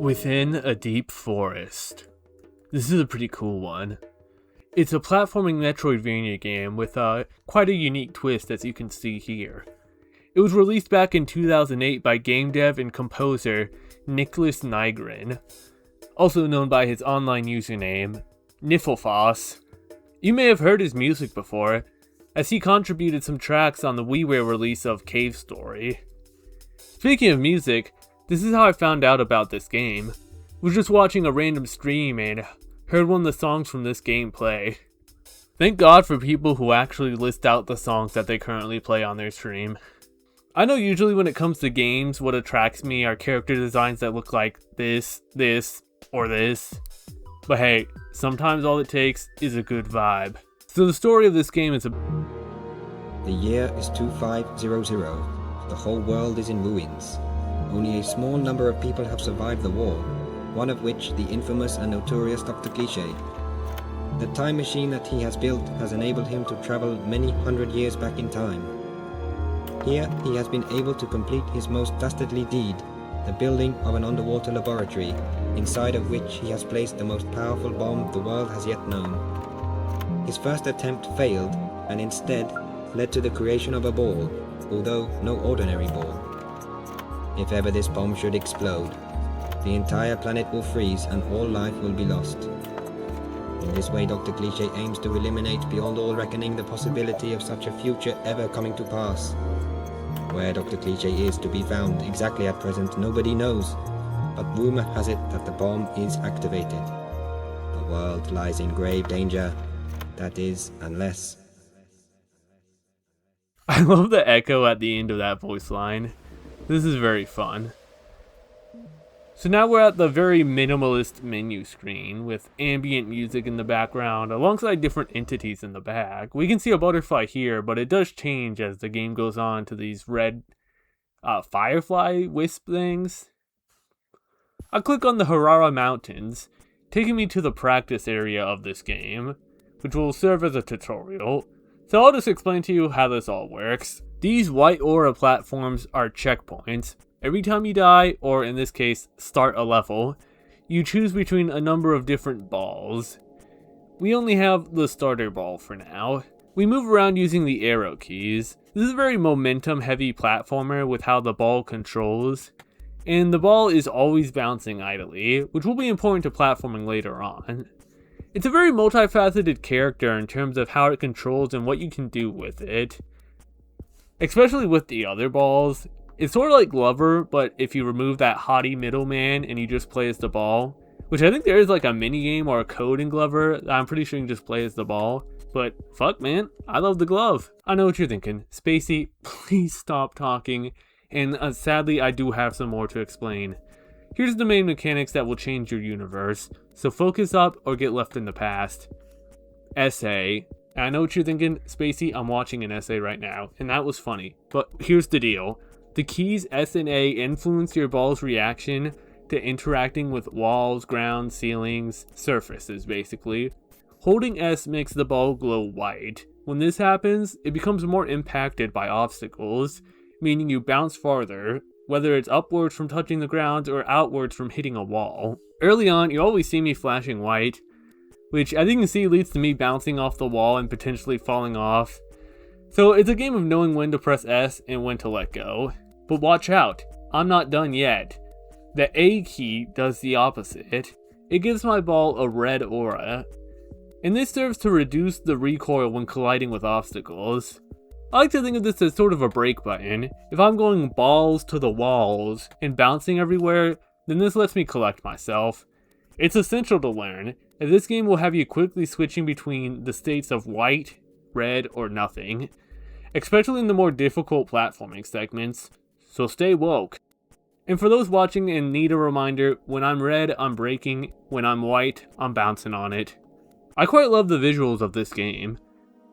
Within a Deep Forest. This is a pretty cool one. It's a platforming metroidvania game with quite a unique twist, as you can see here. It was released back in 2008 by game dev and composer Nicholas Nygren, also known by his online username, Niflfoss. You may have heard his music before, as he contributed some tracks on the WiiWare release of Cave Story. Speaking of music, this is how I found out about this game. I was just watching a random stream and heard one of the songs from this game play. Thank God for people who actually list out the songs that they currently play on their stream. I know usually when it comes to games, what attracts me are character designs that look like this, or this. But hey, sometimes all it takes is a good vibe. So the story of this game is The year is 2500. The whole world is in ruins. Only a small number of people have survived the war, one of which the infamous and notorious Dr. Cliché. The time machine that he has built has enabled him to travel many hundred years back in time. Here he has been able to complete his most dastardly deed, the building of an underwater laboratory, inside of which he has placed the most powerful bomb the world has yet known. His first attempt failed, and instead led to the creation of a ball, although no ordinary ball. If ever this bomb should explode, the entire planet will freeze and all life will be lost. In this way, Dr. Cliché aims to eliminate beyond all reckoning the possibility of such a future ever coming to pass. Where Dr. Cliché is to be found exactly at present, nobody knows, but rumor has it that the bomb is activated. The world lies in grave danger, that is, unless... I love the echo at the end of that voice line. This is very fun. So now we're at the very minimalist menu screen with ambient music in the background alongside different entities in the back. We can see a butterfly here, but it does change as the game goes on to these red firefly wisp things. I click on the Harara Mountains, taking me to the practice area of this game, which will serve as a tutorial. So I'll just explain to you how this all works. These white aura platforms are checkpoints. Every time you die, or in this case, start a level, you choose between a number of different balls. We only have the starter ball for now. We move around using the arrow keys. This is a very momentum-heavy platformer with how the ball controls, and the ball is always bouncing idly, which will be important to platforming later on. It's a very multifaceted character in terms of how it controls and what you can do with it. Especially with the other balls, it's sort of like Glover, but if you remove that haughty middleman and you just play as the ball, which I think there is like a minigame or a code in Glover that I'm pretty sure you can just play as the ball, but fuck man, I love the glove. I know what you're thinking, Spacey, please stop talking, and sadly I do have some more to explain. Here's the main mechanics that will change your universe, so focus up or get left in the past. Essay. I know what you're thinking, Spacey, I'm watching an essay right now, and that was funny. But here's the deal. The keys S and A influence your ball's reaction to interacting with walls, ground, ceilings, surfaces, basically. Holding S makes the ball glow white. When this happens, it becomes more impacted by obstacles, meaning you bounce farther, whether it's upwards from touching the ground or outwards from hitting a wall. Early on, you always see me flashing white, which as you can see leads to me bouncing off the wall and potentially falling off. So it's a game of knowing when to press S and when to let go. But watch out, I'm not done yet. The A key does the opposite. It gives my ball a red aura, and this serves to reduce the recoil when colliding with obstacles. I like to think of this as sort of a brake button. If I'm going balls to the walls and bouncing everywhere, then this lets me collect myself. It's essential to learn, as this game will have you quickly switching between the states of white, red, or nothing, especially in the more difficult platforming segments, so stay woke. And for those watching and need a reminder, when I'm red, I'm braking, when I'm white, I'm bouncing on it. I quite love the visuals of this game.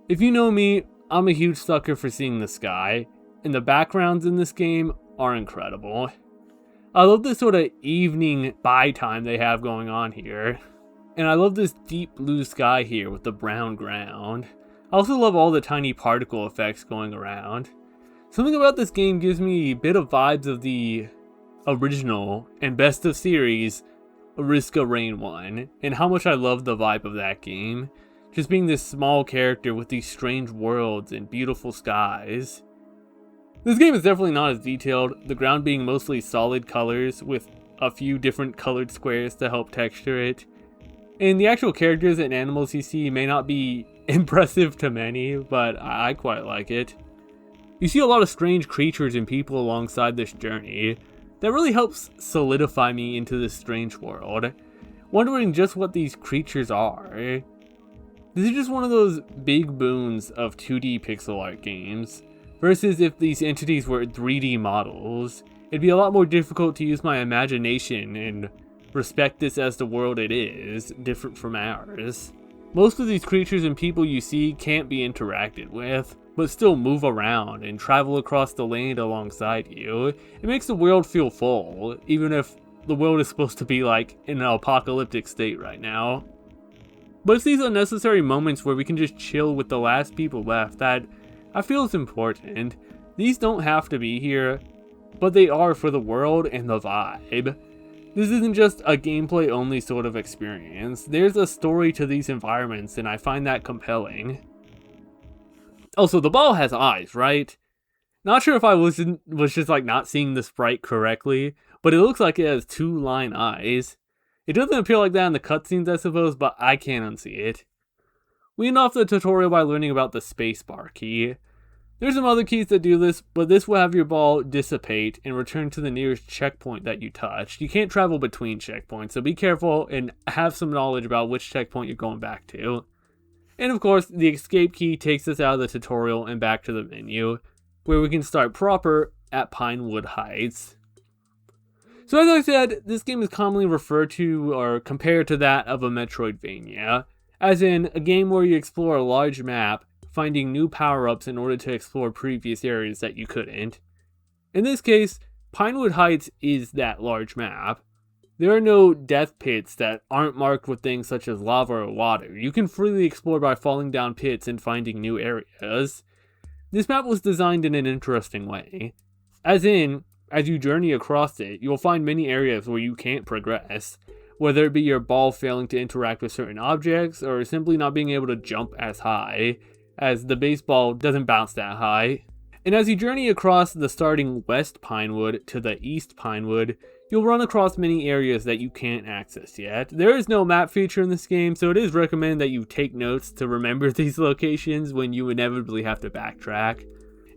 If you know me, I'm a huge sucker for seeing the sky, and the backgrounds in this game are incredible. I love this sort of evening bye time they have going on here. And I love this deep blue sky here with the brown ground. I also love all the tiny particle effects going around. Something about this game gives me a bit of vibes of the original, and best of series, Ariska Reign 1, and how much I love the vibe of that game. Just being this small character with these strange worlds and beautiful skies. This game is definitely not as detailed, the ground being mostly solid colors with a few different colored squares to help texture it. And the actual characters and animals you see may not be impressive to many, but I quite like it. You see a lot of strange creatures and people alongside this journey. That really helps solidify me into this strange world, wondering just what these creatures are. This is just one of those big boons of 2D pixel art games, versus if these entities were 3D models. It'd be a lot more difficult to use my imagination and respect this as the world it is, different from ours. Most of these creatures and people you see can't be interacted with, but still move around and travel across the land alongside you. It makes the world feel full, even if the world is supposed to be like in an apocalyptic state right now. But it's these unnecessary moments where we can just chill with the last people left that I feel is important. These don't have to be here, but they are for the world and the vibe. This isn't just a gameplay only sort of experience. There's a story to these environments and I find that compelling. Also, the ball has eyes, right? Not sure if I was just like not seeing the sprite correctly, but it looks like it has 2-line eyes. It doesn't appear like that in the cutscenes, I suppose, but I can't unsee it. We end off the tutorial by learning about the spacebar key. There's some other keys that do this, but this will have your ball dissipate and return to the nearest checkpoint that you touched. You can't travel between checkpoints, so be careful and have some knowledge about which checkpoint you're going back to. And of course, the escape key takes us out of the tutorial and back to the menu, where we can start proper at Pinewood Heights. So as I said, this game is commonly referred to or compared to that of a metroidvania, as in a game where you explore a large map, finding new power-ups in order to explore previous areas that you couldn't. In this case, Pinewood Heights is that large map. There are no death pits that aren't marked with things such as lava or water. You can freely explore by falling down pits and finding new areas. This map was designed in an interesting way. As you journey across it, you'll find many areas where you can't progress, whether it be your ball failing to interact with certain objects or simply not being able to jump as high, as the baseball doesn't bounce that high. And as you journey across the starting West Pinewood to the East Pinewood, you'll run across many areas that you can't access yet. There is no map feature in this game, so it is recommended that you take notes to remember these locations when you inevitably have to backtrack.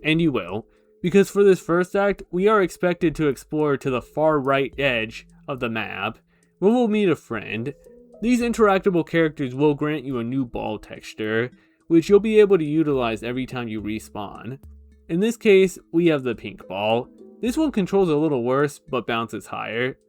And you will, because for this first act, we are expected to explore to the far right edge of the map, where we'll meet a friend. These interactable characters will grant you a new ball texture, which you'll be able to utilize every time you respawn. In this case, we have the pink ball. This one controls a little worse, but bounces higher.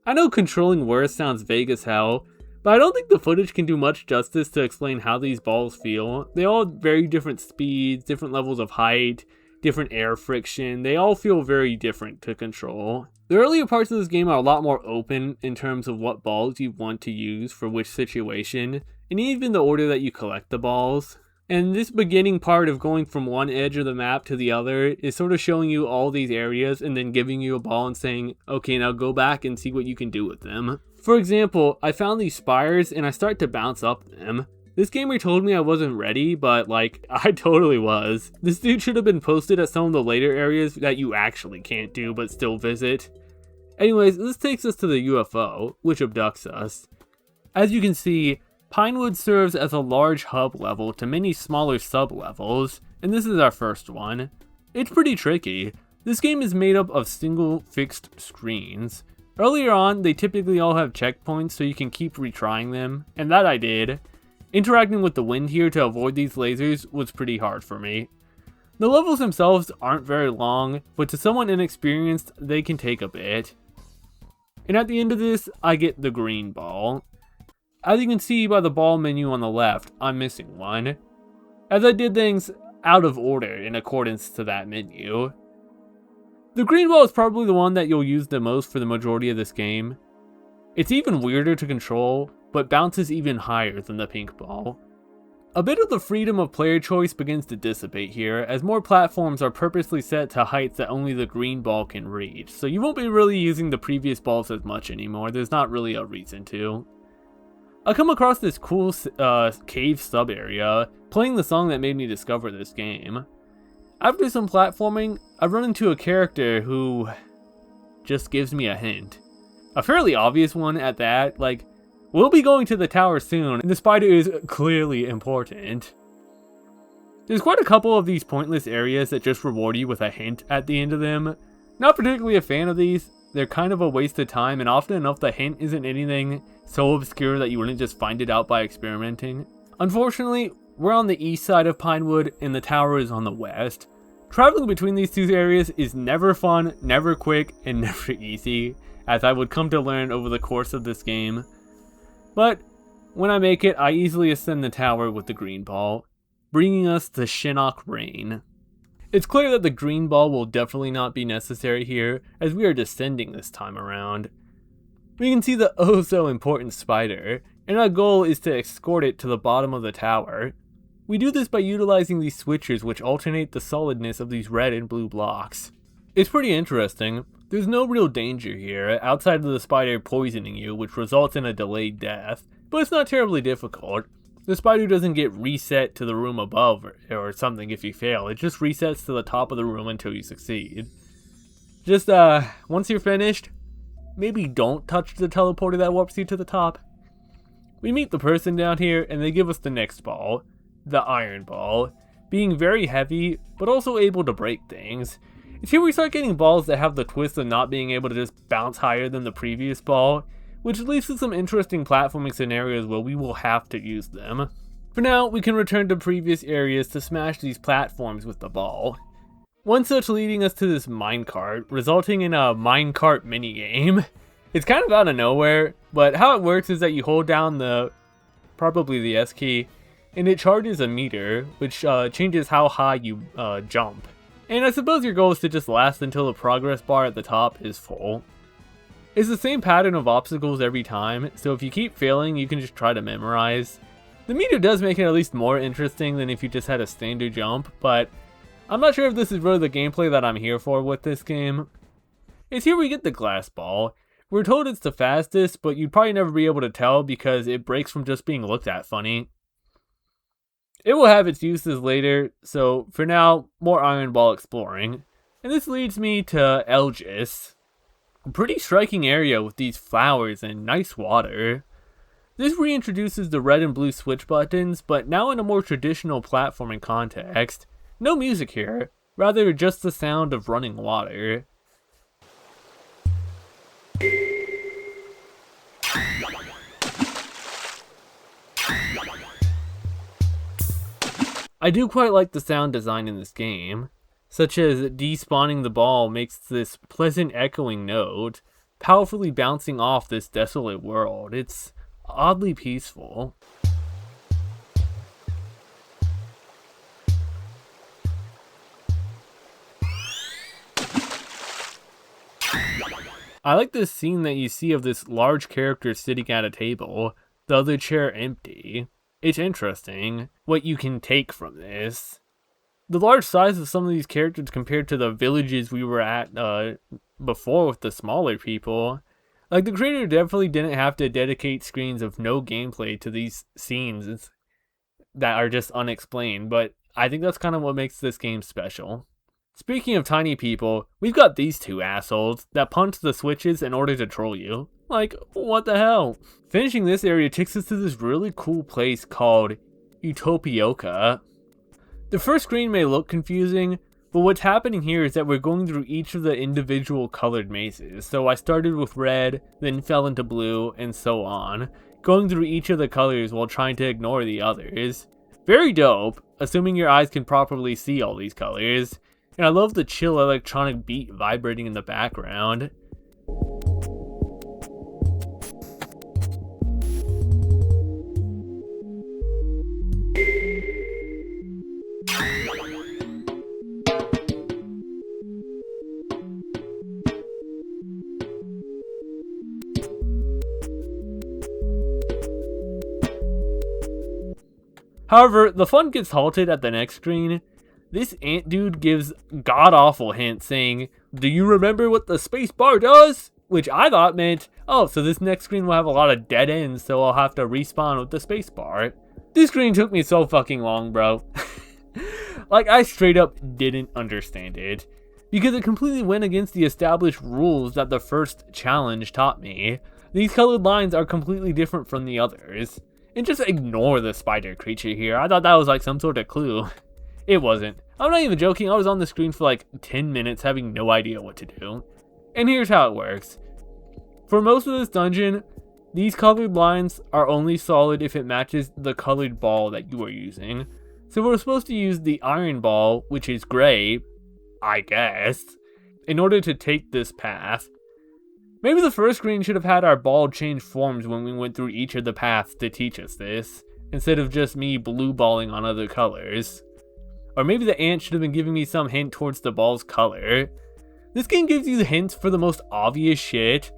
I know controlling worse sounds vague as hell, but I don't think the footage can do much justice to explain how these balls feel. They all have very different speeds, different levels of height, different air friction. They all feel very different to control. The earlier parts of this game are a lot more open in terms of what balls you want to use for which situation, and even the order that you collect the balls. And this beginning part of going from one edge of the map to the other is sort of showing you all these areas and then giving you a ball and saying, okay, now go back and see what you can do with them. For example, I found these spires and I start to bounce up them. This gamer told me I wasn't ready, but like, I totally was. This dude should have been posted at some of the later areas that you actually can't do but still visit. Anyways, this takes us to the UFO, which abducts us. As you can see, Pinewood serves as a large hub level to many smaller sub-levels, and this is our first one. It's pretty tricky. This game is made up of single fixed screens. Earlier on, they typically all have checkpoints so you can keep retrying them, and that I did. Interacting with the wind here to avoid these lasers was pretty hard for me. The levels themselves aren't very long, but to someone inexperienced, they can take a bit. And at the end of this, I get the green ball. As you can see by the ball menu on the left, I'm missing one, as I did things out of order in accordance to that menu. The green ball is probably the one that you'll use the most for the majority of this game. It's even weirder to control, but bounces even higher than the pink ball. A bit of the freedom of player choice begins to dissipate here, as more platforms are purposely set to heights that only the green ball can reach, so you won't be really using the previous balls as much anymore. There's not really a reason to. I come across this cool cave sub area, playing the song that made me discover this game. After some platforming, I run into a character who just gives me a hint. A fairly obvious one at that, like, we'll be going to the tower soon, and the spider is clearly important. There's quite a couple of these pointless areas that just reward you with a hint at the end of them. Not particularly a fan of these. They're kind of a waste of time, and often enough the hint isn't anything so obscure that you wouldn't just find it out by experimenting. Unfortunately, we're on the east side of Pinewood, and the tower is on the west. Traveling between these two areas is never fun, never quick, and never easy, as I would come to learn over the course of this game. But when I make it, I easily ascend the tower with the green ball, bringing us to Shinnok Rain. It's clear that the green ball will definitely not be necessary here, as we are descending this time around. We can see the oh so important spider, and our goal is to escort it to the bottom of the tower. We do this by utilizing these switches which alternate the solidness of these red and blue blocks. It's pretty interesting. There's no real danger here, outside of the spider poisoning you, which results in a delayed death, but it's not terribly difficult. The spider doesn't get reset to the room above or something if you fail, it just resets to the top of the room until you succeed. Just, once you're finished, maybe don't touch the teleporter that warps you to the top. We meet the person down here, and they give us the next ball, the iron ball, being very heavy, but also able to break things. It's here we start getting balls that have the twist of not being able to just bounce higher than the previous ball, which leads to some interesting platforming scenarios where we will have to use them. For now, we can return to previous areas to smash these platforms with the ball. One such leading us to this minecart, resulting in a minecart minigame. It's kind of out of nowhere, but how it works is that you hold down probably the S key, and it charges a meter, which changes how high you jump. And I suppose your goal is to just last until the progress bar at the top is full. It's the same pattern of obstacles every time, so if you keep failing, you can just try to memorize. The meter does make it at least more interesting than if you just had a standard jump, but I'm not sure if this is really the gameplay that I'm here for with this game. It's here we get the glass ball. We're told it's the fastest, but you'd probably never be able to tell because it breaks from just being looked at funny. It will have its uses later, so for now, more iron ball exploring. And this leads me to Elgis. A pretty striking area with these flowers and nice water. This reintroduces the red and blue switch buttons, but now in a more traditional platforming context. No music here, rather just the sound of running water. I do quite like the sound design in this game, such as despawning the ball makes this pleasant echoing note, powerfully bouncing off this desolate world. It's oddly peaceful. I like this scene that you see of this large character sitting at a table, the other chair empty. It's interesting what you can take from this. The large size of some of these characters compared to the villages we were at before with the smaller people. Like, the creator definitely didn't have to dedicate screens of no gameplay to these scenes that are just unexplained, but I think that's kind of what makes this game special. Speaking of tiny people, we've got these two assholes that punch the switches in order to troll you. Like, what the hell? Finishing this area takes us to this really cool place called Utopioca. The first screen may look confusing, but what's happening here is that we're going through each of the individual colored mazes. So I started with red, then fell into blue, and so on, going through each of the colors while trying to ignore the others. Very dope, assuming your eyes can properly see all these colors. And I love the chill electronic beat vibrating in the background. However, the fun gets halted at the next screen. This ant dude gives god-awful hints saying, "Do you remember what the space bar does?" Which I thought meant, oh, so this next screen will have a lot of dead ends, so I'll have to respawn with the space bar. This screen took me so fucking long, bro. Like, I straight up didn't understand it. Because it completely went against the established rules that the first challenge taught me. These colored lines are completely different from the others. And just ignore the spider creature here. I thought that was like some sort of clue. It wasn't. I'm not even joking, I was on the screen for like 10 minutes having no idea what to do. And here's how it works. For most of this dungeon, these colored lines are only solid if it matches the colored ball that you are using. So we're supposed to use the iron ball, which is gray, I guess, in order to take this path. Maybe the first screen should have had our ball change forms when we went through each of the paths to teach us this, instead of just me blue balling on other colors. Or maybe the ant should have been giving me some hint towards the ball's color. This game gives you the hints for the most obvious shit,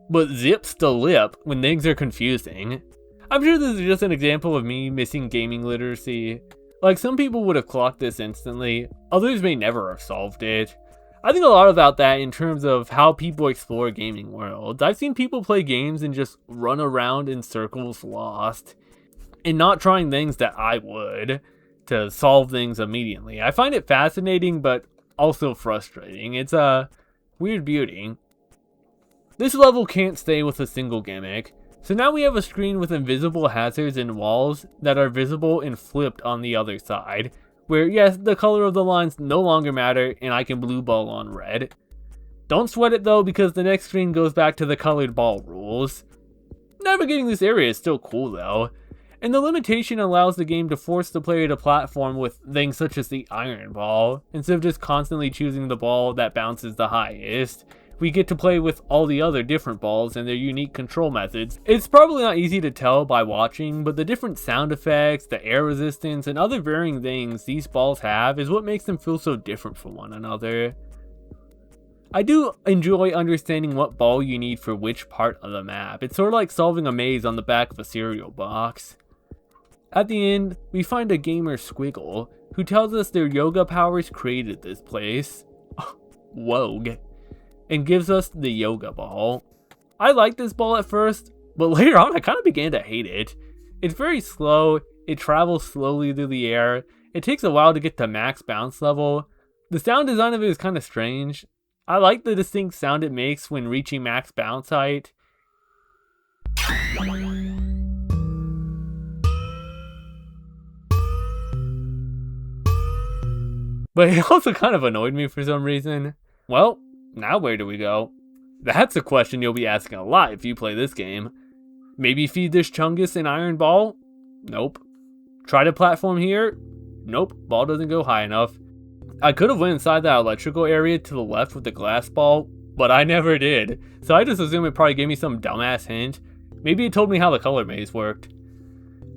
but zips the lip when things are confusing. I'm sure this is just an example of me missing gaming literacy. Like, some people would have clocked this instantly, others may never have solved it. I think a lot about that in terms of how people explore gaming worlds. I've seen people play games and just run around in circles lost, and not trying things that I would to solve things immediately. I find it fascinating, but also frustrating. It's a weird beauty. This level can't stay with a single gimmick, so now we have a screen with invisible hazards and walls that are visible and flipped on the other side, where yes, the color of the lines no longer matter and I can blue ball on red. Don't sweat it though, because the next screen goes back to the colored ball rules. Navigating this area is still cool though, and the limitation allows the game to force the player to platform with things such as the iron ball, instead of just constantly choosing the ball that bounces the highest. We get to play with all the other different balls and their unique control methods. It's probably not easy to tell by watching, but the different sound effects, the air resistance, and other varying things these balls have is what makes them feel so different from one another. I do enjoy understanding what ball you need for which part of the map. It's sort of like solving a maze on the back of a cereal box. At the end, we find a gamer Squiggle, who tells us their yoga powers created this place. Wogue. And gives us the yoga ball. I liked this ball at first, but later on I kind of began to hate it. It's very slow, it travels slowly through the air, it takes a while to get to max bounce level. The sound design of it is kind of strange. I like the distinct sound it makes when reaching max bounce height. But it also kind of annoyed me for some reason. Well, now where do we go? That's a question you'll be asking a lot if you play this game. Maybe feed this Chungus an iron ball? Nope. Try to platform here? Nope, ball doesn't go high enough. I could have went inside that electrical area to the left with the glass ball, but I never did. So I just assume it probably gave me some dumbass hint. Maybe it told me how the color maze worked.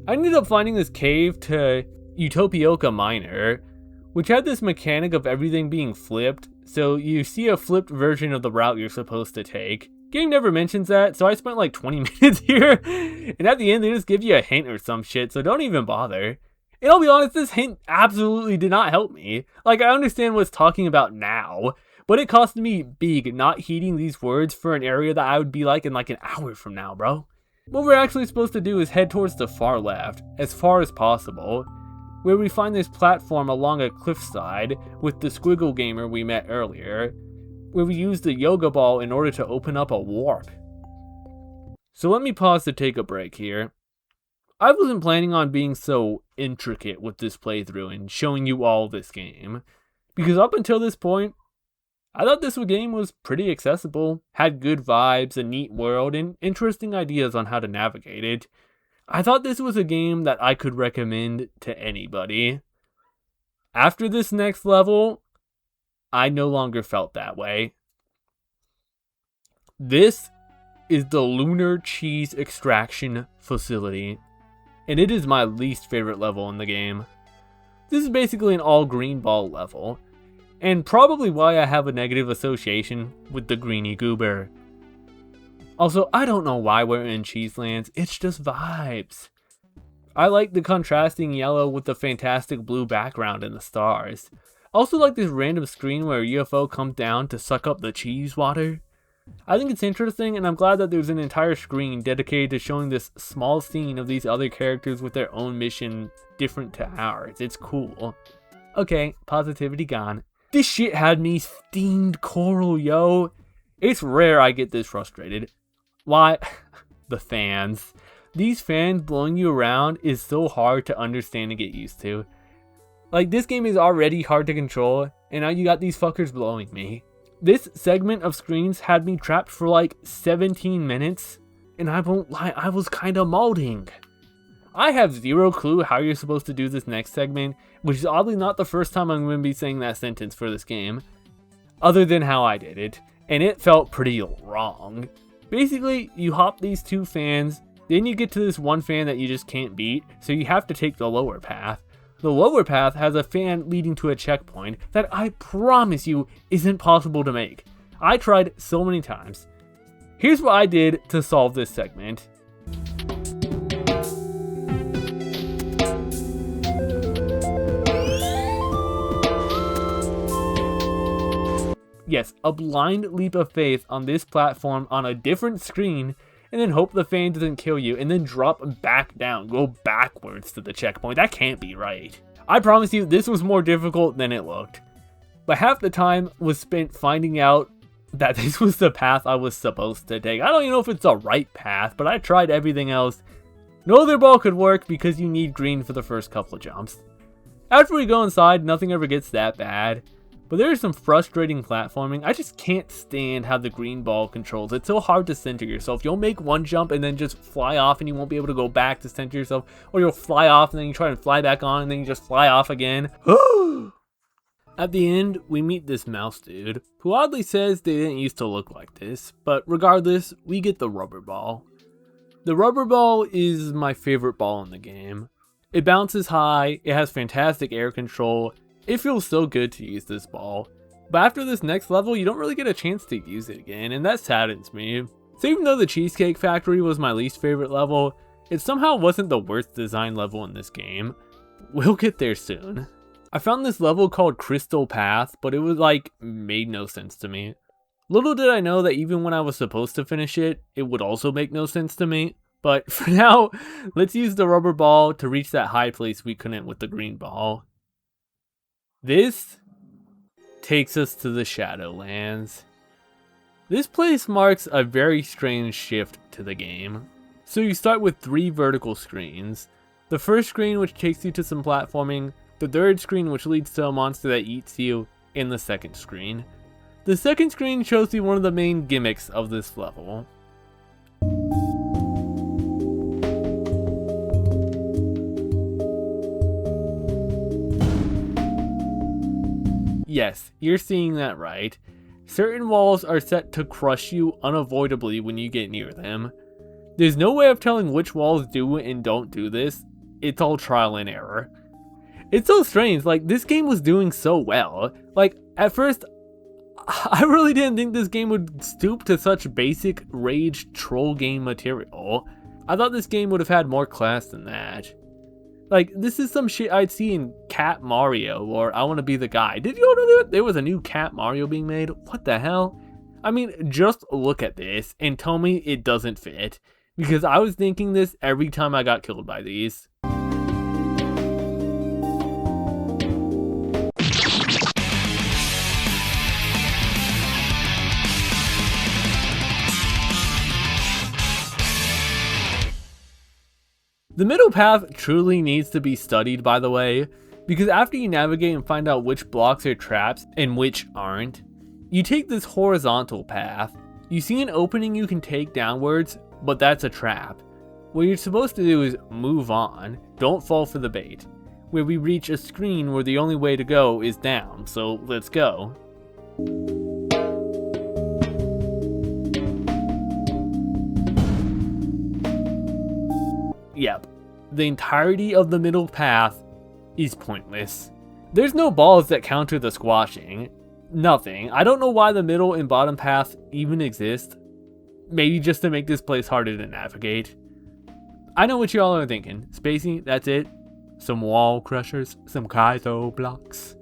I ended up finding this cave to Utopioca Minor, which had this mechanic of everything being flipped, so you see a flipped version of the route you're supposed to take. Game never mentions that, so I spent like 20 minutes here, and at the end they just give you a hint or some shit, so don't even bother. And I'll be honest, this hint absolutely did not help me. Like, I understand what it's talking about now, but it cost me big not heeding these words for an area that I would be like in like an hour from now, bro. What we're actually supposed to do is head towards the far left, as far as possible, where we find this platform along a cliffside with the Squiggle gamer we met earlier, where we use the yoga ball in order to open up a warp. So let me pause to take a break here. I wasn't planning on being so intricate with this playthrough and showing you all this game, because up until this point, I thought this game was pretty accessible, had good vibes, a neat world, and interesting ideas on how to navigate it. I thought this was a game that I could recommend to anybody. After this next level, I no longer felt that way. This is the Lunar Cheese Extraction Facility, and it is my least favorite level in the game. This is basically an all green ball level, and probably why I have a negative association with the greeny goober. Also, I don't know why we're in Cheeselands, it's just vibes. I like the contrasting yellow with the fantastic blue background and the stars. Also like this random screen where a UFO comes down to suck up the cheese water. I think it's interesting, and I'm glad that there's an entire screen dedicated to showing this small scene of these other characters with their own mission different to ours. It's cool. Okay, positivity gone. This shit had me steamed coral, yo. It's rare I get this frustrated. Why? The fans. These fans blowing you around is so hard to understand and get used to. Like, this game is already hard to control, and now you got these fuckers blowing me. This segment of screens had me trapped for like 17 minutes, and I won't lie, I was kinda molding. I have zero clue how you're supposed to do this next segment, which is oddly not the first time I'm going to be saying that sentence for this game, other than how I did it, and it felt pretty wrong. Basically, you hop these two fans, then you get to this one fan that you just can't beat, so you have to take the lower path. The lower path has a fan leading to a checkpoint that I promise you isn't possible to make. I tried so many times. Here's what I did to solve this segment. Yes, a blind leap of faith on this platform on a different screen, and then hope the fan doesn't kill you, and then drop back down, go backwards to the checkpoint. That can't be right. I promise you, this was more difficult than it looked. But half the time was spent finding out that this was the path I was supposed to take. I don't even know if it's the right path, but I tried everything else. No other ball could work because you need green for the first couple of jumps. After we go inside, nothing ever gets that bad. But there is some frustrating platforming. I just can't stand how the green ball controls. It's so hard to center yourself. You'll make one jump and then just fly off and you won't be able to go back to center yourself. Or you'll fly off and then you try and fly back on and then you just fly off again. At the end, we meet this mouse dude, who oddly says they didn't used to look like this. But regardless, we get the rubber ball. The rubber ball is my favorite ball in the game. It bounces high, it has fantastic air control. It feels so good to use this ball, but after this next level, you don't really get a chance to use it again, and that saddens me. So even though the Cheesecake Factory was my least favorite level, it somehow wasn't the worst design level in this game. We'll get there soon. I found this level called Crystal Path, but it was like, made no sense to me. Little did I know that even when I was supposed to finish it, it would also make no sense to me. But for now, let's use the rubber ball to reach that high place we couldn't with the green ball. This takes us to the Shadowlands. This place marks a very strange shift to the game. So you start with 3 vertical screens. The first screen which takes you to some platforming, the third screen which leads to a monster that eats you, and the second screen. The second screen shows you one of the main gimmicks of this level. Yes, you're seeing that right. Certain walls are set to crush you unavoidably when you get near them. There's no way of telling which walls do and don't do this. It's all trial and error. It's so strange, like this game was doing so well. Like at first, I really didn't think this game would stoop to such basic rage troll game material. I thought this game would have had more class than that. Like, this is some shit I'd see in Cat Mario or I Wanna Be the Guy. Did you know that there was a new Cat Mario being made? What the hell? I mean, just look at this and tell me it doesn't fit. Because I was thinking this every time I got killed by these. The middle path truly needs to be studied, by the way, because after you navigate and find out which blocks are traps and which aren't, you take this horizontal path. You see an opening you can take downwards, but that's a trap. What you're supposed to do is move on, don't fall for the bait, where we reach a screen where the only way to go is down, so let's go. Yep, the entirety of the middle path is pointless. There's no balls that counter the squashing. Nothing. I don't know why the middle and bottom path even exist. Maybe just to make this place harder to navigate. I know what y'all are thinking. Spacey, that's it? Some wall crushers, some Kaizo blocks.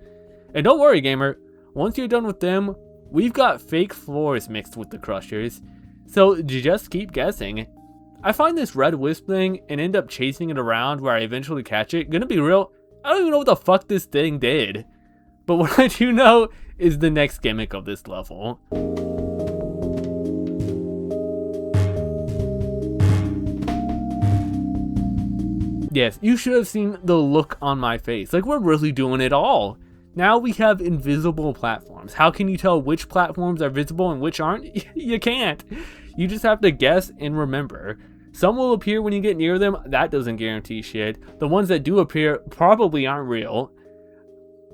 And don't worry, gamer. Once you're done with them, we've got fake floors mixed with the crushers. So just keep guessing. I find this red wisp thing and end up chasing it around where I eventually catch it. Gonna be real, I don't even know what the fuck this thing did. But what I do know is the next gimmick of this level. Yes, you should have seen the look on my face. Like, we're really doing it all. Now we have invisible platforms. How can you tell which platforms are visible and which aren't? You can't. You just have to guess and remember. Some will appear when you get near them. That doesn't guarantee shit. The ones that do appear probably aren't real.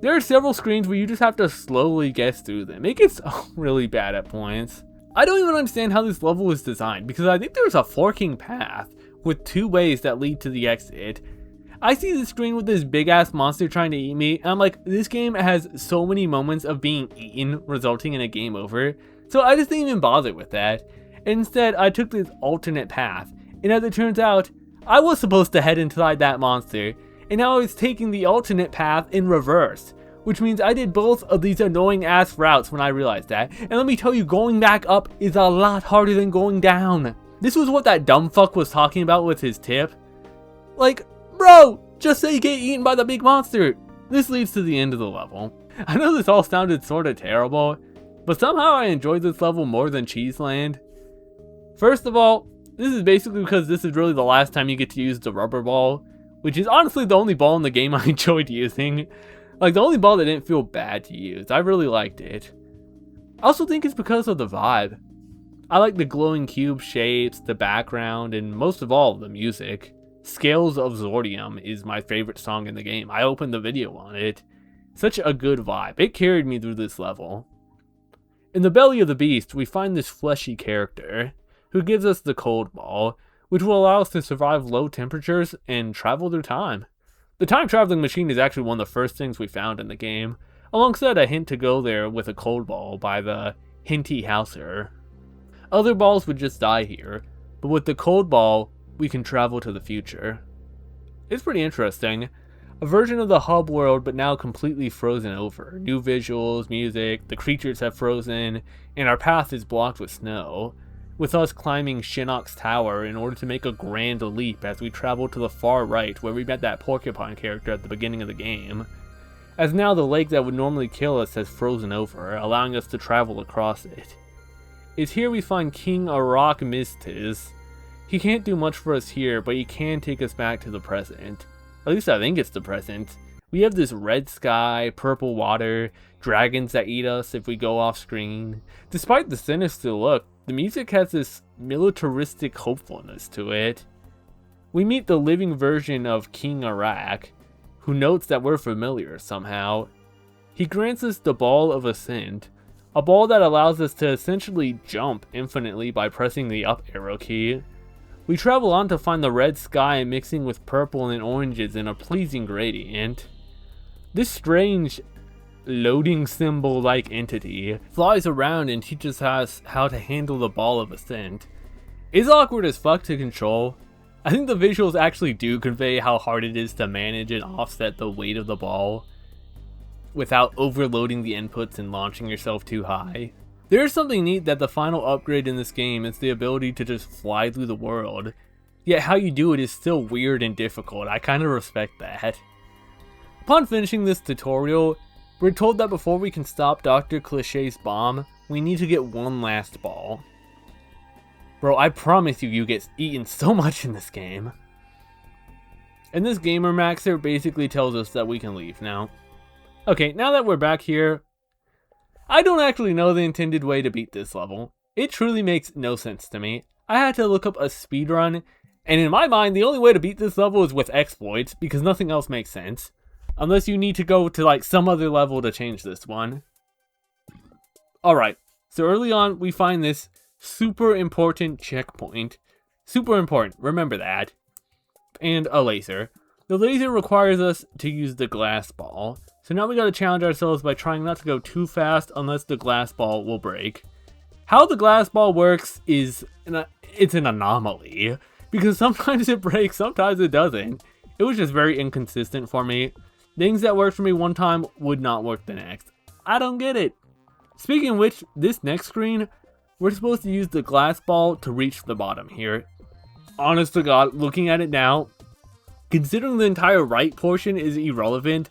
There are several screens where you just have to slowly guess through them. It gets really bad at points. I don't even understand how this level is designed, because I think there's a forking path with 2 ways that lead to the exit. I see the screen with this big ass monster trying to eat me, and I'm like, this game has so many moments of being eaten, resulting in a game over. So I just didn't even bother with that. Instead, I took this alternate path, and as it turns out, I was supposed to head inside that monster, and now I was taking the alternate path in reverse, which means I did both of these annoying ass routes when I realized that. And let me tell you, going back up is a lot harder than going down. This was what that dumb fuck was talking about with his tip. Like, bro, just say you get eaten by the big monster. This leads to the end of the level. I know this all sounded sorta terrible, but somehow I enjoyed this level more than Cheeseland. First of all, this is basically because this is really the last time you get to use the rubber ball, which is honestly the only ball in the game I enjoyed using. Like, the only ball that didn't feel bad to use. I really liked it. I also think it's because of the vibe. I like the glowing cube shapes, the background, and most of all, the music. Scales of Zordium is my favorite song in the game. I opened the video on it. Such a good vibe. It carried me through this level. In the belly of the beast, we find this fleshy character who gives us the cold ball, which will allow us to survive low temperatures and travel through time. The time traveling machine is actually one of the first things we found in the game, alongside a hint to go there with a cold ball by the Hinty Houser. Other balls would just die here, but with the cold ball, we can travel to the future. It's pretty interesting. A version of the hub world, but now completely frozen over. New visuals, music, the creatures have frozen, and our path is blocked with snow, with us climbing Shinnok's tower in order to make a grand leap as we travel to the far right where we met that porcupine character at the beginning of the game. As now the lake that would normally kill us has frozen over, allowing us to travel across it. It's here we find King Arak Mistiz. He can't do much for us here, but he can take us back to the present. At least I think it's the present. We have this red sky, purple water, dragons that eat us if we go off screen. Despite the sinister look, the music has this militaristic hopefulness to it. We meet the living version of King Arak, who notes that we're familiar somehow. He grants us the Ball of Ascent, a ball that allows us to essentially jump infinitely by pressing the up arrow key. We travel on to find the red sky mixing with purple and oranges in a pleasing gradient. This strange loading symbol-like entity flies around and teaches us how to handle the Ball of Ascent. It's awkward as fuck to control. I think the visuals actually do convey how hard it is to manage and offset the weight of the ball without overloading the inputs and launching yourself too high. There is something neat that the final upgrade in this game is the ability to just fly through the world, yet how you do it is still weird and difficult. I kinda respect that. Upon finishing this tutorial, we're told that before we can stop Dr. Cliché's bomb, we need to get one last ball. Bro, I promise you get eaten so much in this game. And this gamer maxer basically tells us that we can leave now. Okay, now that we're back here, I don't actually know the intended way to beat this level. It truly makes no sense to me. I had to look up a speedrun, and in my mind, the only way to beat this level is with exploits, because nothing else makes sense. Unless you need to go to like some other level to change this one. Alright, so early on, we find this super important checkpoint. Super important, remember that. And a laser. The laser requires us to use the glass ball. So now we gotta challenge ourselves by trying not to go too fast unless the glass ball will break. How the glass ball works is, it's an anomaly. because sometimes it breaks, sometimes it doesn't. It was just very inconsistent for me. Things that worked for me one time would not work the next. I don't get it. Speaking of which, this next screen, we're supposed to use the glass ball to reach the bottom here. Honest to God, looking at it now, considering the entire right portion is irrelevant,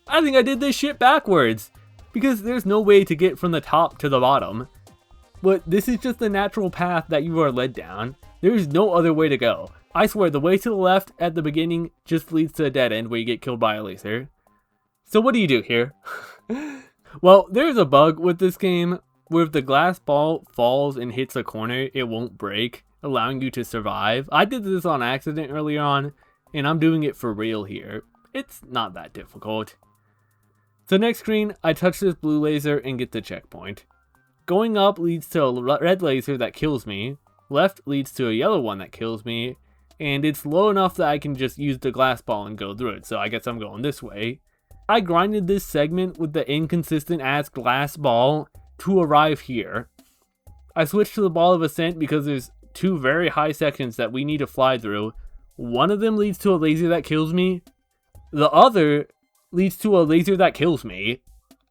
I think I did this shit backwards. Because there's no way to get from the top to the bottom. But this is just the natural path that you are led down. There is no other way to go. I swear, the way to the left at the beginning just leads to a dead end where you get killed by a laser. So what do you do here? Well, there's a bug with this game where if the glass ball falls and hits a corner, it won't break, allowing you to survive. I did this on accident earlier on, and I'm doing it for real here. It's not that difficult. So next screen, I touch this blue laser and get the checkpoint. Going up leads to a red laser that kills me, left leads to a yellow one that kills me, and it's low enough that I can just use the glass ball and go through it, so I guess I'm going this way. I grinded this segment with the inconsistent ass glass ball to arrive here. I switched to the ball of ascent because there's two very high sections that we need to fly through. One of them leads to a laser that kills me. The other leads to a laser that kills me.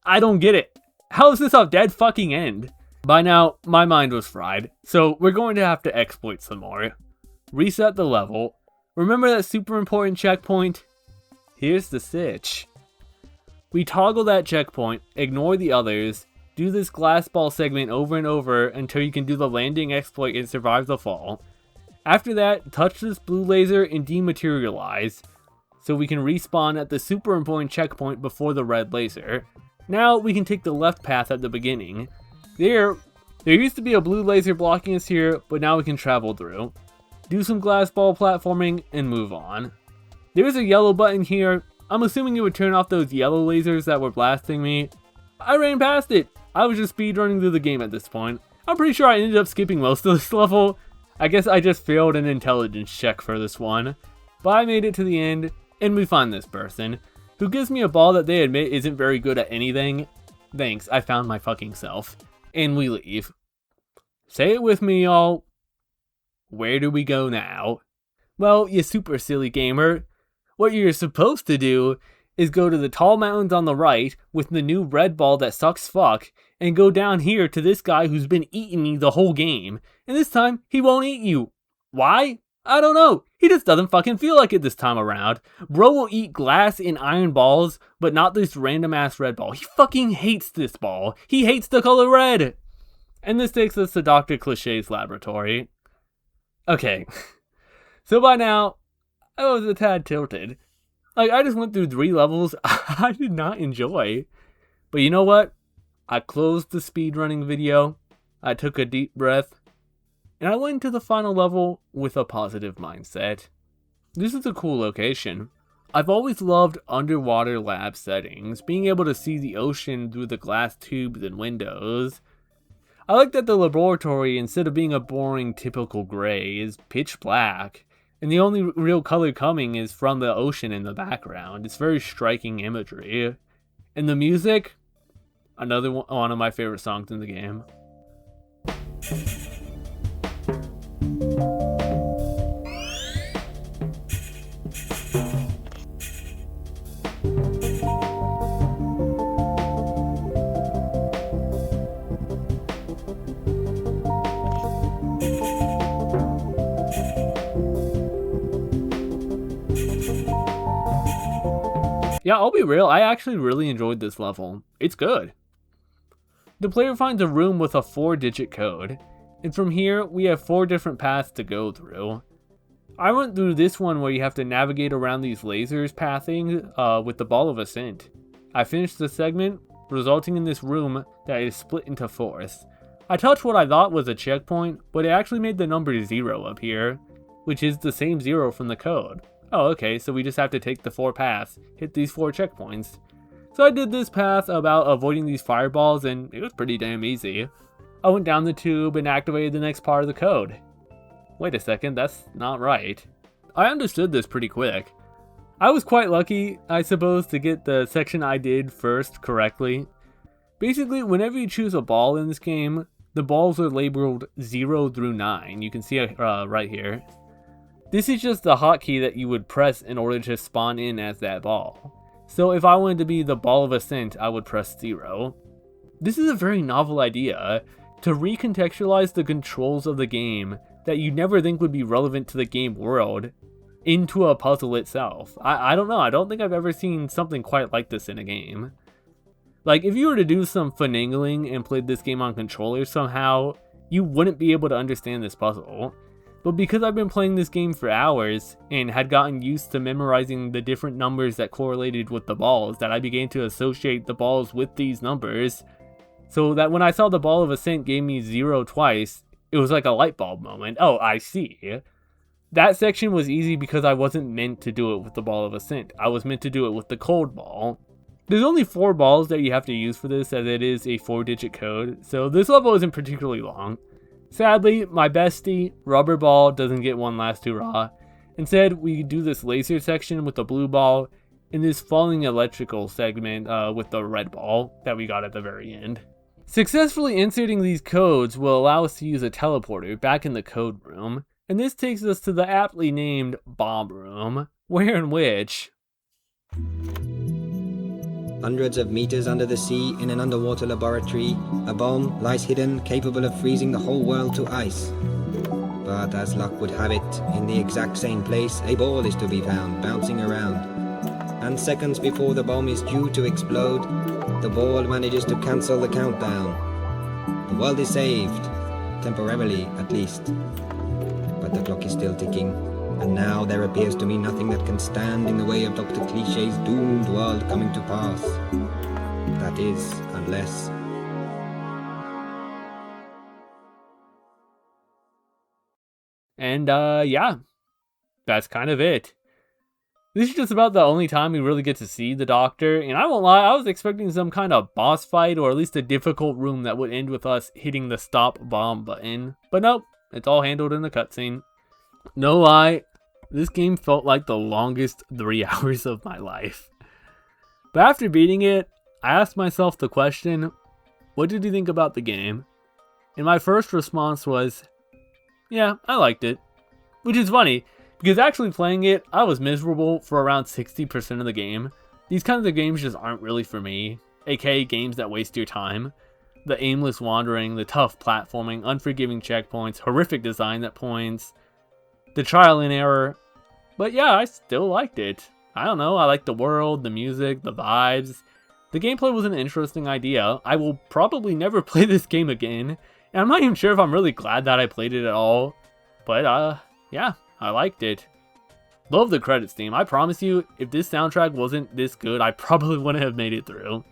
I don't get it. How is this a dead fucking end? By now, my mind was fried, so we're going to have to exploit some more. Reset the level. Remember that super important checkpoint? Here's the sitch. We toggle that checkpoint, ignore the others, do this glass ball segment over and over until you can do the landing exploit and survive the fall. After that, touch this blue laser and dematerialize, so we can respawn at the super important checkpoint before the red laser. Now we can take the left path at the beginning. There used to be a blue laser blocking us here, but now we can travel through. Do some glass ball platforming and move on. There's a yellow button here. I'm assuming it would turn off those yellow lasers that were blasting me. I ran past it. I was just speedrunning through the game at this point. I'm pretty sure I ended up skipping most of this level. I guess I just failed an intelligence check for this one. But I made it to the end, and we find this person, who gives me a ball that they admit isn't very good at anything. Thanks, I found my fucking self. And we leave. Say it with me, y'all. Where do we go now? Well, you super silly gamer. What you're supposed to do is go to the tall mountains on the right with the new red ball that sucks fuck, and go down here to this guy who's been eating me the whole game. And this time, he won't eat you. Why? I don't know. He just doesn't fucking feel like it this time around. Bro will eat glass and iron balls, but not this random ass red ball. He fucking hates this ball. He hates the color red. And this takes us to Dr. Cliché's laboratory. Okay. So by now, I was a tad tilted. Like, I just went through 3 levels I did not enjoy. But you know what? I closed the speedrunning video, I took a deep breath, and I went to the final level with a positive mindset. This is a cool location. I've always loved underwater lab settings, being able to see the ocean through the glass tubes and windows. I like that the laboratory, instead of being a boring typical gray, is pitch black. And the only real color coming is from the ocean in the background. It's very striking imagery. And the music, another one of my favorite songs in the game. Yeah, I'll be real, I actually really enjoyed this level. It's good. The player finds a room with a 4-digit code, and from here, we have 4 different paths to go through. I went through this one where you have to navigate around these lasers pathing with the ball of ascent. I finished the segment, resulting in this room that is split into 4s. I touched what I thought was a checkpoint, but it actually made the number 0 up here, which is the same 0 from the code. Oh, okay, so we just have to take the 4 paths, hit these 4 checkpoints. So I did this path about avoiding these fireballs, and it was pretty damn easy. I went down the tube and activated the next part of the code. Wait a second, that's not right. I understood this pretty quick. I was quite lucky, I suppose, to get the section I did first correctly. Basically, whenever you choose a ball in this game, the balls are labeled 0 through 9. You can see it right here. This is just the hotkey that you would press in order to spawn in as that ball. So if I wanted to be the ball of ascent, I would press 0. This is a very novel idea, to recontextualize the controls of the game that you'd never think would be relevant to the game world into a puzzle itself. I don't know, I don't think I've ever seen something quite like this in a game. Like, if you were to do some finagling and played this game on controller somehow, you wouldn't be able to understand this puzzle. But because I've been playing this game for hours and had gotten used to memorizing the different numbers that correlated with the balls, that I began to associate the balls with these numbers, so that when I saw the ball of ascent gave me 0 twice, it was like a light bulb moment. Oh, I see. That section was easy because I wasn't meant to do it with the ball of ascent. I was meant to do it with the cold ball. There's only 4 balls that you have to use for this, as it is a 4-digit code, so this level isn't particularly long. Sadly, my bestie, Rubber Ball, doesn't get one last hurrah. Instead, we do this laser section with the blue ball, and this falling electrical segment with the red ball that we got at the very end. Successfully inserting these codes will allow us to use a teleporter back in the code room, and this takes us to the aptly named Bomb Room, where in which... Hundreds of meters under the sea in an underwater laboratory, a bomb lies hidden capable of freezing the whole world to ice. But as luck would have it, in the exact same place, a ball is to be found bouncing around. And seconds before the bomb is due to explode, the ball manages to cancel the countdown. The world is saved, temporarily at least. But the clock is still ticking. And now there appears to me nothing that can stand in the way of Dr. Cliché's doomed world coming to pass. That is, unless... And, yeah. That's kind of it. This is just about the only time we really get to see the Doctor, and I won't lie, I was expecting some kind of boss fight, or at least a difficult room that would end with us hitting the stop bomb button. But nope, it's all handled in the cutscene. No lie, this game felt like the longest 3 hours of my life. But after beating it, I asked myself the question, what did you think about the game? And my first response was, yeah, I liked it. Which is funny, because actually playing it, I was miserable for around 60% of the game. These kinds of games just aren't really for me, aka games that waste your time. The aimless wandering, the tough platforming, unforgiving checkpoints, horrific design at points, the trial and error. But yeah, I still liked it. I don't know, I liked the world, the music, the vibes. The gameplay was an interesting idea. I will probably never play this game again, and I'm not even sure if I'm really glad that I played it at all. But yeah, I liked it. Love the credits theme. I promise you, if this soundtrack wasn't this good, I probably wouldn't have made it through.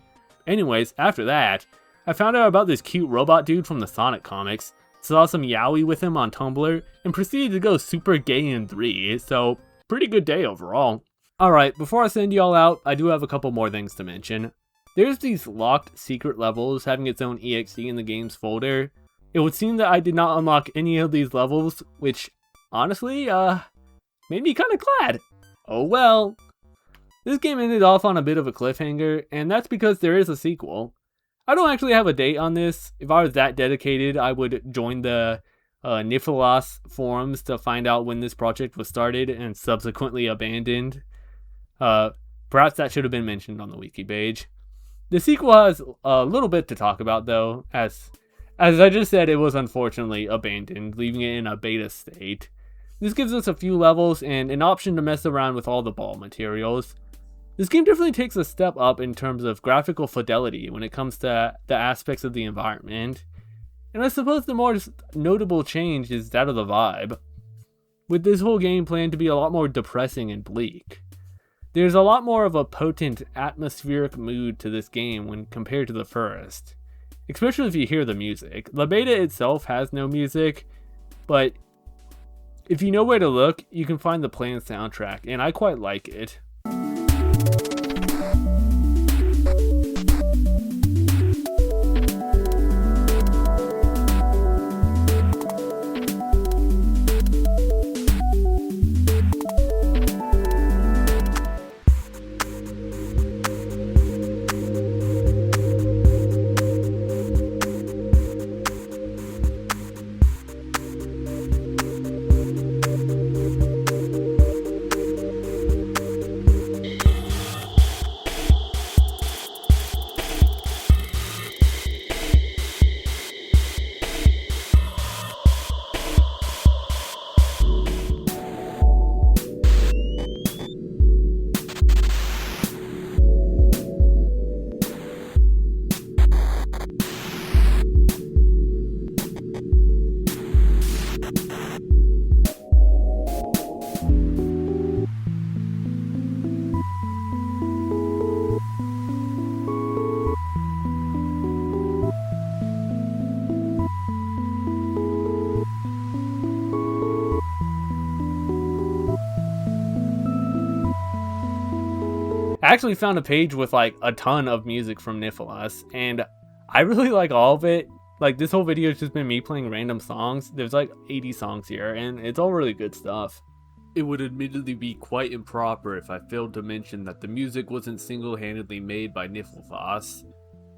Anyways, after that, I found out about this cute robot dude from the Sonic comics, saw some yaoi with him on Tumblr, and proceeded to go super gay in 3, so pretty good day overall. Alright, before I send y'all out, I do have a couple more things to mention. There's these locked secret levels having its own EXE in the game's folder. It would seem that I did not unlock any of these levels, which honestly, made me kinda glad. Oh well. This game ended off on a bit of a cliffhanger, and that's because there is a sequel. I don't actually have a date on this. If I was that dedicated, I would join the Nifilas forums to find out when this project was started and subsequently abandoned. Perhaps that should have been mentioned on the wiki page. The sequel has a little bit to talk about though, as I just said, it was unfortunately abandoned, leaving it in a beta state. This gives us a few levels and an option to mess around with all the ball materials. This game definitely takes a step up in terms of graphical fidelity when it comes to the aspects of the environment. And I suppose the more notable change is that of the vibe, with this whole game planned to be a lot more depressing and bleak. There's a lot more of a potent atmospheric mood to this game when compared to the first, especially if you hear the music. The beta itself has no music, but if you know where to look, you can find the planned soundtrack, and I quite like it. I actually found a page with like a ton of music from Nicholas, and I really like all of it. Like, this whole video has just been me playing random songs. There's like 80 songs here, and it's all really good stuff. It would admittedly be quite improper if I failed to mention that the music wasn't single-handedly made by Nicholas.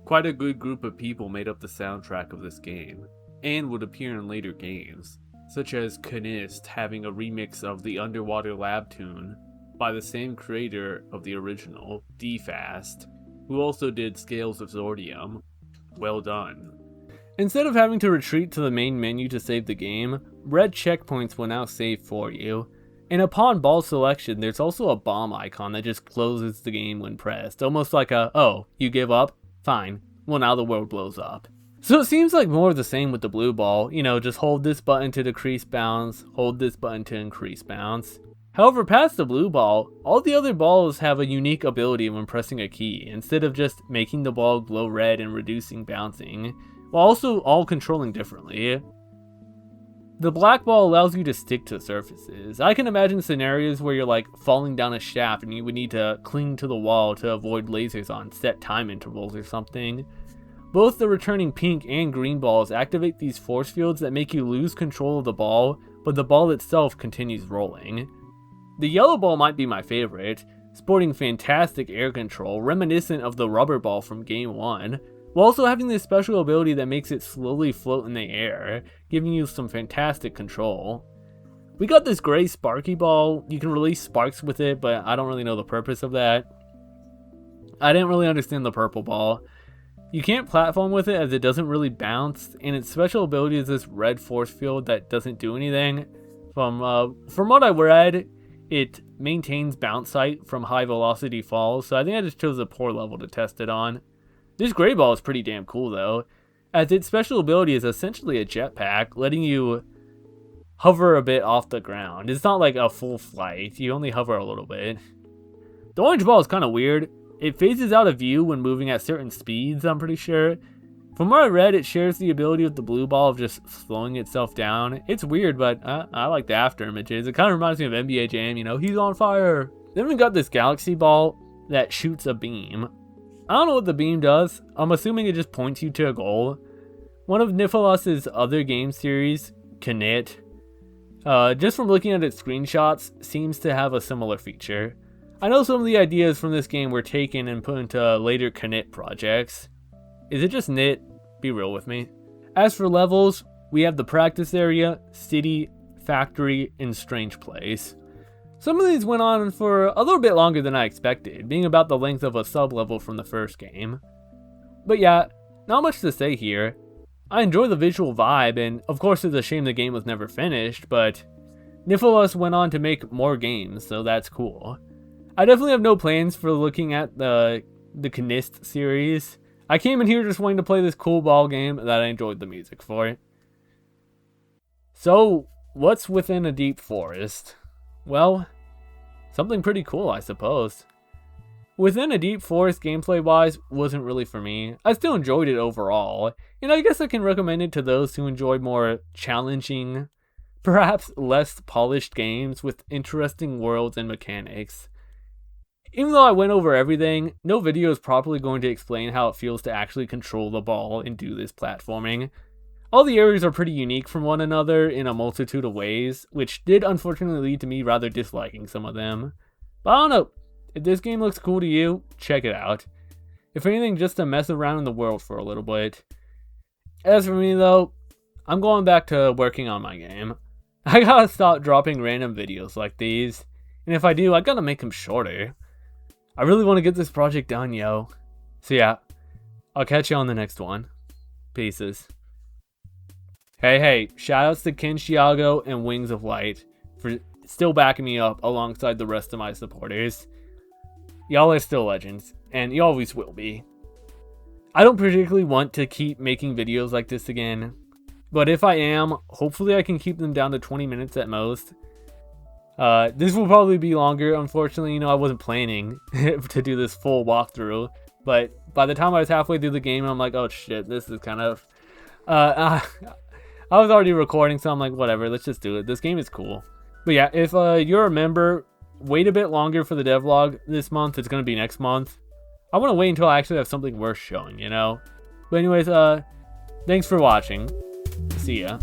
Quite a good group of people made up the soundtrack of this game, and would appear in later games, such as Knist having a remix of the Underwater Lab tune by the same creator of the original, D-Fast, who also did Scales of Zordium. Well done. Instead of having to retreat to the main menu to save the game, red checkpoints will now save for you. And upon ball selection, there's also a bomb icon that just closes the game when pressed, almost like a, oh, you give up? Fine. Well, now the world blows up. So it seems like more of the same with the blue ball, just hold this button to decrease bounce, hold this button to increase bounce. However, past the blue ball, all the other balls have a unique ability when pressing a key, instead of just making the ball glow red and reducing bouncing, while also all controlling differently. The black ball allows you to stick to surfaces. I can imagine scenarios where you're like falling down a shaft and you would need to cling to the wall to avoid lasers on set time intervals or something. Both the returning pink and green balls activate these force fields that make you lose control of the ball, but the ball itself continues rolling. The yellow ball might be my favorite, sporting fantastic air control reminiscent of the rubber ball from Game 1, while also having this special ability that makes it slowly float in the air, giving you some fantastic control. We got this gray sparky ball. You can release sparks with it, but I don't really know the purpose of that. I didn't really understand the purple ball. You can't platform with it as it doesn't really bounce, and its special ability is this red force field that doesn't do anything. From what I read, it maintains bounce height from high velocity falls, so I think I just chose a poor level to test it on. This gray ball is pretty damn cool though, as its special ability is essentially a jetpack, letting you hover a bit off the ground. It's not like a full flight, you only hover a little bit. The orange ball is kind of weird. It phases out of view when moving at certain speeds, I'm pretty sure. From what I read, it shares the ability with the blue ball of just slowing itself down. It's weird, but I like the after images. It kind of reminds me of NBA Jam, he's on fire. Then we got this galaxy ball that shoots a beam. I don't know what the beam does. I'm assuming it just points you to a goal. One of Nicholas's other game series, Knit, just from looking at its screenshots, seems to have a similar feature. I know some of the ideas from this game were taken and put into later Knit projects. Is it just Knit? Be real with me. As for levels, we have the practice area, city, factory, and strange place. Some of these went on for a little bit longer than I expected, being about the length of a sub-level from the first game. But yeah, not much to say here. I enjoy the visual vibe, and of course it's a shame the game was never finished, but Nicholas went on to make more games, so that's cool. I definitely have no plans for looking at the Knist series. I came in here just wanting to play this cool ball game that I enjoyed the music for. So, what's within a deep forest? Well, something pretty cool, I suppose. Within a Deep Forest gameplay-wise wasn't really for me. I still enjoyed it overall, and I guess I can recommend it to those who enjoy more challenging, perhaps less polished games with interesting worlds and mechanics. Even though I went over everything, no video is properly going to explain how it feels to actually control the ball and do this platforming. All the areas are pretty unique from one another in a multitude of ways, which did unfortunately lead to me rather disliking some of them. But I don't know, if this game looks cool to you, check it out. If anything, just to mess around in the world for a little bit. As for me though, I'm going back to working on my game. I gotta stop dropping random videos like these, and if I do, I gotta make them shorter. I really want to get this project done, yo. So yeah, I'll catch you on the next one. Pieces. Hey, shoutouts to Ken Chiago and Wings of Light for still backing me up alongside the rest of my supporters. Y'all are still legends, and you always will be. I don't particularly want to keep making videos like this again, but if I am, hopefully I can keep them down to 20 minutes at most. This will probably be longer, unfortunately. I wasn't planning to do this full walkthrough, but by the time I was halfway through the game, I'm like, oh shit, this is kind of... I was already recording, so I'm like, whatever, let's just do it. This game is cool. But yeah, if you're a member wait a bit longer for the devlog this month. It's going to be next month. I want to wait until I actually have something worth showing, you know? But anyways, thanks for watching. See ya.